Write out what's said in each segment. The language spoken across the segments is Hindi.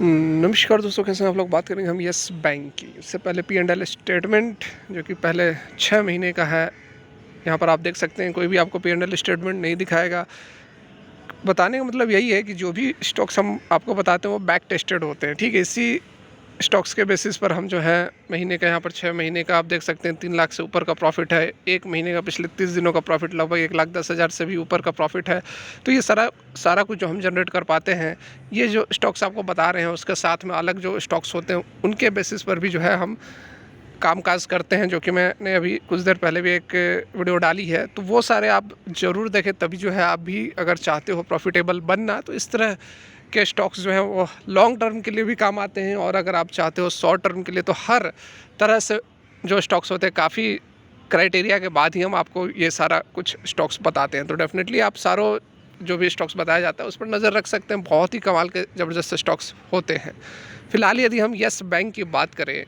नमस्कार दोस्तों, कैसे हैं आप लोग। बात करेंगे हम यस बैंक की। उससे पहले पी एंड एल स्टेटमेंट जो कि पहले 6 महीने का है। यहाँ पर आप देख सकते हैं कोई भी आपको पी एंड एल स्टेटमेंट नहीं दिखाएगा। बताने का मतलब यही है कि जो भी स्टॉक्स हम आपको बताते हैं वो बैक टेस्टेड होते हैं, ठीक है। इसी स्टॉक्स के बेसिस पर हम जो है महीने का, यहाँ पर 6 महीने का आप देख सकते हैं 3 लाख से ऊपर का प्रॉफिट है। एक महीने का पिछले 30 दिनों का प्रॉफिट लगभग 1,10,000 से भी ऊपर का प्रॉफिट है। तो ये सारा सारा कुछ जो हम जनरेट कर पाते हैं, ये जो स्टॉक्स आपको बता रहे हैं उसके साथ में अलग जो स्टॉक्स होते हैं उनके बेसिस पर भी जो है हम कामकाज करते हैं, जो कि मैंने अभी कुछ देर पहले भी एक वीडियो डाली है। तो वो सारे आप ज़रूर देखें, तभी जो है आप भी अगर चाहते हो प्रॉफिटेबल बनना तो इस तरह के स्टॉक्स जो हैं वो लॉन्ग टर्म के लिए भी काम आते हैं, और अगर आप चाहते हो शॉर्ट टर्म के लिए तो हर तरह से जो स्टॉक्स होते हैं काफ़ी क्राइटेरिया के बाद ही हम आपको ये सारा कुछ स्टॉक्स बताते हैं। तो डेफिनेटली आप सारों जो भी स्टॉक्स बताया जाता है उस पर नज़र रख सकते हैं। बहुत ही कमाल के ज़बरदस्त स्टॉक्स होते हैं। फिलहाल यदि हम यस बैंक की बात करें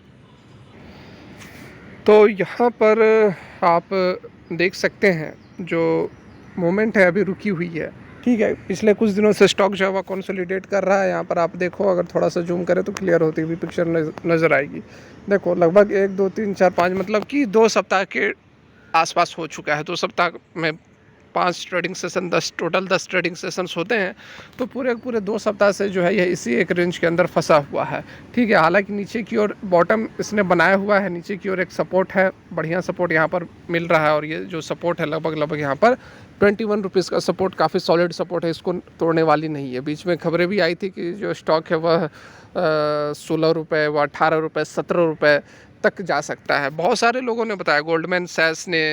तो यहाँ पर आप देख सकते हैं जो मोमेंट है अभी रुकी हुई है, ठीक है। पिछले कुछ दिनों से स्टॉक जो है वह कंसोलिडेट कर रहा है। यहाँ पर आप देखो, अगर थोड़ा सा जूम करें तो क्लियर होती हुई पिक्चर नज़र आएगी। देखो लगभग 1 2 3 4 5 मतलब कि 2 सप्ताह के आसपास हो चुका है। 2 सप्ताह में 5 ट्रेडिंग सेशन, 10 ट्रेडिंग सेशंस होते हैं। तो पूरे 2 सप्ताह से जो है यह इसी एक रेंज के अंदर फंसा हुआ है, ठीक है। हालांकि नीचे की ओर बॉटम इसने बनाया हुआ है, नीचे की ओर एक सपोर्ट है, बढ़िया सपोर्ट यहाँ पर मिल रहा है। और ये जो सपोर्ट है लगभग यहाँ पर 21 रुपीज़ का सपोर्ट काफ़ी सॉलिड सपोर्ट है, इसको तोड़ने वाली नहीं है। बीच में खबरें भी आई थी कि जो स्टॉक है वह 16 रुपये व 18 रुपये 17 रुपये तक जा सकता है। बहुत सारे लोगों ने बताया, गोल्डमैन सैक्स ने,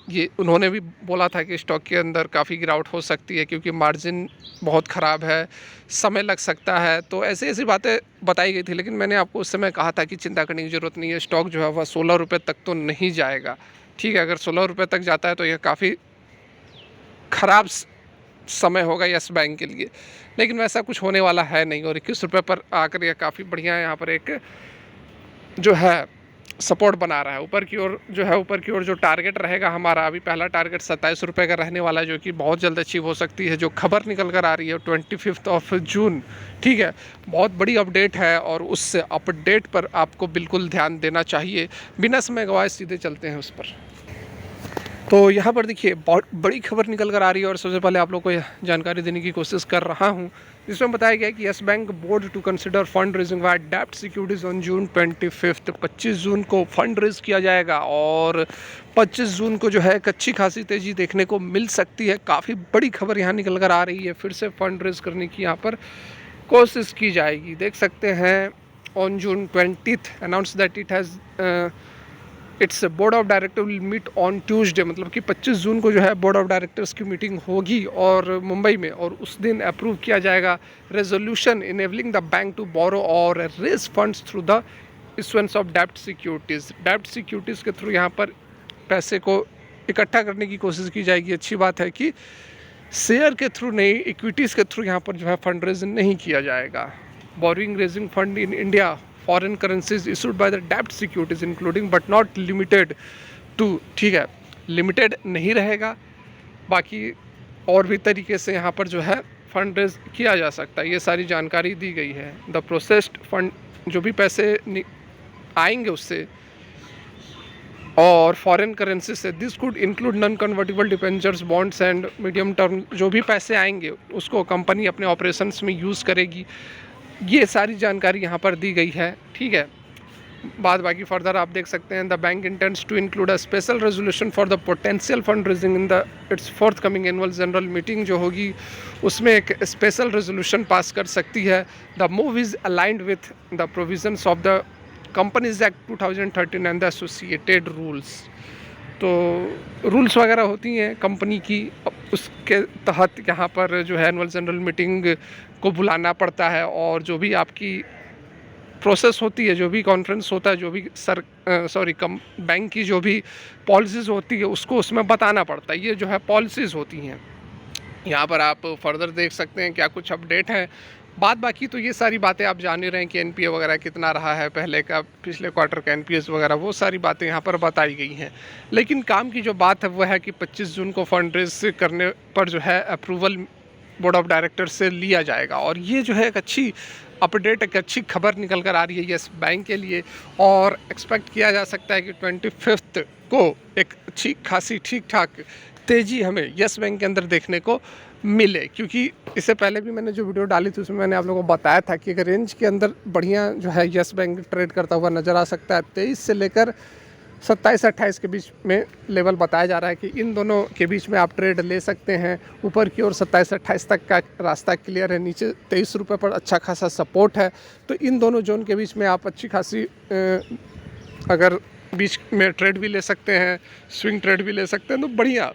ये उन्होंने भी बोला था कि स्टॉक के अंदर काफ़ी गिरावट हो सकती है क्योंकि मार्जिन बहुत ख़राब है, समय लग सकता है। तो ऐसी बातें बताई गई थी, लेकिन मैंने आपको उस समय कहा था कि चिंता करने की ज़रूरत नहीं है। स्टॉक जो है वह 16 रुपये तक तो नहीं जाएगा, ठीक है। अगर 16 रुपये तक जाता है तो यह काफ़ी ख़राब समय होगा यस बैंक के लिए, लेकिन वैसा कुछ होने वाला है नहीं। और 21 रुपये पर आकर यह काफ़ी बढ़िया यहाँ पर एक जो है सपोर्ट बना रहा है। ऊपर की ओर जो है, ऊपर की ओर जो टारगेट रहेगा हमारा, अभी पहला टारगेट 27 रुपये का रहने वाला है, जो कि बहुत जल्द अचीव हो सकती है। जो खबर निकल कर आ रही है 25 जून, ठीक है, बहुत बड़ी अपडेट है और उस अपडेट पर आपको बिल्कुल ध्यान देना चाहिए। बिना समय गवाए सीधे चलते हैं उस पर। तो यहाँ पर देखिए बहुत बड़ी खबर निकल कर आ रही है और सबसे पहले आप लोग को यह जानकारी देने की कोशिश कर रहा हूँ, जिसमें बताया गया है कि Yes Bank board to consider fund raising wide डेब्ट सिक्योरिटीज ऑन जून 25। 25 जून को फंड रेज किया जाएगा और 25 जून को जो है एक अच्छी खासी तेज़ी देखने को मिल सकती है। काफ़ी बड़ी खबर यहाँ निकल कर आ रही है। फिर से फंड रेज करने की यहाँ पर कोशिश की जाएगी। देख सकते हैं on June 20 announce that it has its board of director will meet on Tuesday, मतलब कि 25 जून को जो है बोर्ड ऑफ डायरेक्टर्स की मीटिंग होगी और मुंबई में, और उस दिन अप्रूव किया जाएगा resolution enabling the bank to borrow और raise funds through the issuance of डेब्ट सिक्योरिटीज़। डेब्ट सिक्योरिटीज़ के थ्रू यहाँ पर पैसे को इकट्ठा करने की कोशिश की जाएगी। अच्छी बात है कि शेयर के थ्रू नहीं, इक्विटीज़ के थ्रू यहाँ पर जो है फंड रेज नहीं किया जाएगा। Borrowing raising fund in India foreign currencies issued by the डेब्ट securities including but not limited to, ठीक है, लिमिटेड नहीं रहेगा, बाकी और भी तरीके से यहाँ पर जो है फंड रेज किया जा सकता है। ये सारी जानकारी दी गई है। द प्रोसेस्ड फंड, जो भी पैसे आएंगे उससे और फॉरेन करेंसी से, this could include non convertible debentures, bonds and medium term, जो भी पैसे आएंगे उसको कंपनी अपने ऑपरेशंस में यूज़ करेगी। ये सारी जानकारी यहाँ पर दी गई है, ठीक है। बाद बाकी फर्दर आप देख सकते हैं। The bank intends to include a special resolution for the potential fund raising in the its forthcoming annual general meeting, जो होगी उसमें एक स्पेशल रेजोल्यूशन पास कर सकती है। The move is aligned with the provisions of the companies act 2013 and the associated rules. तो रूल्स वगैरह होती हैं कंपनी की, उसके तहत यहाँ पर जो है एनुअल जनरल मीटिंग को बुलाना पड़ता है, और जो भी आपकी प्रोसेस होती है, जो भी कॉन्फ्रेंस होता है, जो भी बैंक की जो भी पॉलिसीज़ होती है उसको उसमें बताना पड़ता है। ये जो है पॉलिसीज़ होती हैं। यहाँ पर आप फर्दर देख सकते हैं क्या कुछ अपडेट है। बाद बाकी तो ये सारी बातें आप जान ही रहे हैं कि एनपीए वगैरह कितना रहा है पहले का, पिछले क्वार्टर का एनपीएस वगैरह, वो सारी बातें यहाँ पर बताई गई हैं। लेकिन काम की जो बात है वो है कि 25 जून को फंड रेज करने पर जो है अप्रूवल बोर्ड ऑफ डायरेक्टर से लिया जाएगा। और ये जो है एक अच्छी अपडेट, एक अच्छी खबर निकल कर आ रही है येस बैंक के लिए, और एक्सपेक्ट किया जा सकता है कि 25 को एक अच्छी खासी ठीक ठाक तेज़ी हमें येस बैंक के अंदर देखने को मिले। क्योंकि इससे पहले भी मैंने जो वीडियो डाली थी उसमें मैंने आप लोगों को बताया था कि अगर रेंज के अंदर बढ़िया जो है येस बैंक ट्रेड करता हुआ नज़र आ सकता है। 23 से लेकर 27-28 के बीच में लेवल बताया जा रहा है कि इन दोनों के बीच में आप ट्रेड ले सकते हैं। ऊपर की ओर 27-28 तक का रास्ता क्लियर है, नीचे 23 रुपये पर अच्छा खासा सपोर्ट है। तो इन दोनों जोन के बीच में आप अच्छी खासी अगर बीच में ट्रेड भी ले सकते हैं, स्विंग ट्रेड भी ले सकते हैं, तो बढ़िया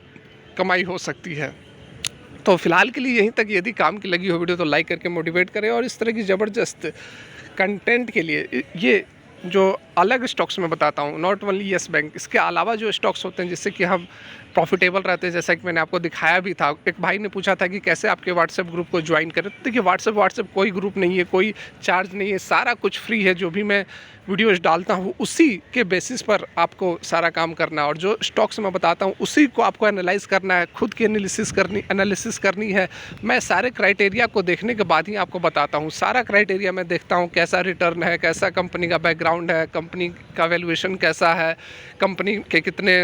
कमाई हो सकती है। तो फिलहाल के लिए यहीं तक। यदि काम की लगी हो वीडियो तो लाइक करके मोटिवेट करें, और इस तरह की ज़बरदस्त कंटेंट के लिए ये जो अलग स्टॉक्स में बताता हूँ, नॉट ओनली येस बैंक, इसके अलावा जो स्टॉक्स होते हैं जिससे कि हम प्रॉफिटेबल रहते हैं, जैसा कि मैंने आपको दिखाया भी था। एक भाई ने पूछा था कि कैसे आपके व्हाट्सएप ग्रुप को ज्वाइन करें। तो देखिए व्हाट्सएप कोई ग्रुप नहीं है, कोई चार्ज नहीं है, सारा कुछ फ्री है। जो भी मैं वीडियोज़ डालता हूँ उसी के बेसिस पर आपको सारा काम करना है, और जो स्टॉक्स मैं बताता हूँ उसी को आपको एनालाइज करना है, खुद की एनालिसिस करनी है। मैं सारे क्राइटेरिया को देखने के बाद ही आपको बताता हूँ। सारा क्राइटेरिया मैं देखता हूँ, कैसा रिटर्न है, कैसा कंपनी का बैकग्राउंड है, कंपनी का वैल्यूएशन कैसा है, कंपनी के कितने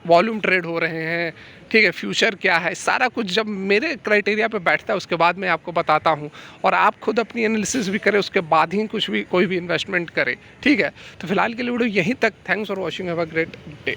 वॉल्यूम ट्रेड हो रहे हैं, ठीक है, फ्यूचर क्या है। सारा कुछ जब मेरे क्राइटेरिया पे बैठता है उसके बाद मैं आपको बताता हूँ, और आप खुद अपनी एनालिसिस भी करें, उसके बाद ही कोई भी इन्वेस्टमेंट करें, ठीक है। तो फिलहाल के लिए वीडियो यहीं तक। Thanks for watching, have a great day.